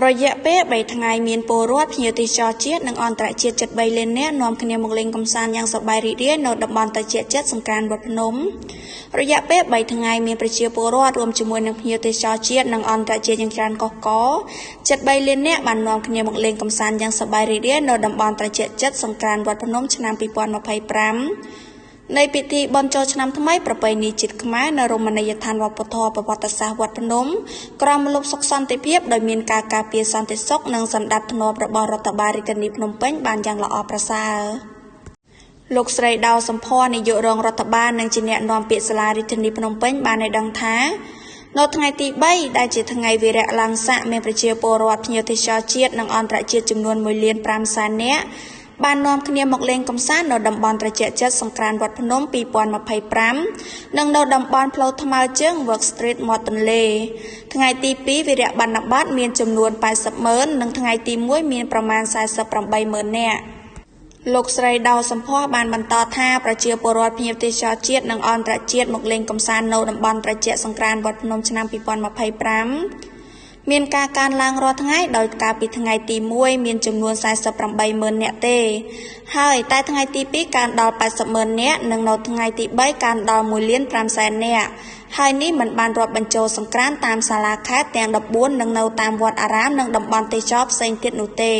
រយៈពេល3ថ្ងៃមានពលរដ្ឋភ្ញៀវទេសចរជាតិនិងអន្តរជាតិជិត3លាននាក់នាំគ្នាមកលេងកម្សាន្តយ៉ាងសប្បាយរីករាយនៅតំបន់ត្រជាក់ចិត្តសង្កានវត្តភ្នំរយៈពេល3ថ្ងៃមានប្រជាពលរដ្ឋរួមជាមួយនឹងភ្ញៀវទេសចរជាតិនិងអន្តរជាតិយ៉ាងច្រើនកុះករជិត3លាននាក់បាននាំគ្នាមកលេងកម្សាន្តយ៉ាងសប្បាយរីករាយនៅតំបន់ត្រជាក់ចិត្តសង្កានវត្តភ្នំឆ្នាំ2025នៃពិធីបុណ្យចូលឆ្នាំថ្មីប្រពៃណីជាតិខ្មែរនៅរមណីយដ្ឋានវប្បធម៌ប្រវត្តិសាស្ត្រវត្តភ្នំក្រមលុបសុខសន្តិភាពដោយមានការការពារសន្តិសុខនិងសណ្ដាប់ធ្នាប់របស់រដ្ឋបាលរាជធានីភ្នំពេញបានយ៉ាងល្អប្រសើរលោកស្រីដៅសំភ័រនាយករងរដ្ឋបាលនិងជាអ្នកនាំពាក្យសាលារាជធានីភ្នំពេញបានឲ្យដឹងថានៅថ្ងៃទី3ដែលជាថ្ងៃវីរៈឡើងស័កមានប្រជាពលរដ្ឋភ្ញៀវទេសចរជាតិនិងអន្តរជាតិចំនួន1.5 លាននាក់បាននាំគ្នាមកលេងកម្សាន្តនៅតំបន់ត្រជាក់ចិត្តសង្ក្រានវត្តភ្នំ2025និងនៅតំបន់ផ្លូវថ្មើរជើង Work Street មាត់ទន្លេថ្ងៃទី2វីរៈបណ្ឌបត្តិមានចំនួន80,000និងថ្ងៃទី1មានប្រមាណ48,000នាក់លោកស្រីដៅសំភ័របានបន្តថាប្រជាពលរដ្ឋភ្ញៀវទេសចរជាតិនិងអន្តរជាតិមកលេងកម្សាន្តនៅតំបន់ត្រជាក់សង្ក្រានវត្តភ្នំឆ្នាំ2025មានការកើនឡើងរាល់ថ្ងៃដោយការពីថ្ងៃទី1មានចំនួន48,000នាក់ទេហើយតែថ្ងៃទី2កើនដល់80,000នាក់និងនៅថ្ងៃទី3កើនដល់1.5 លាននាក់ហើយនេះមិនបានរាប់បញ្ចូលសង្ក្រាន្តតាមសាលាខេត្តទាំង14និងនៅតាមវត្តអារាមនិងតំបន់ទេសចរផ្សេងទៀតនោះទេ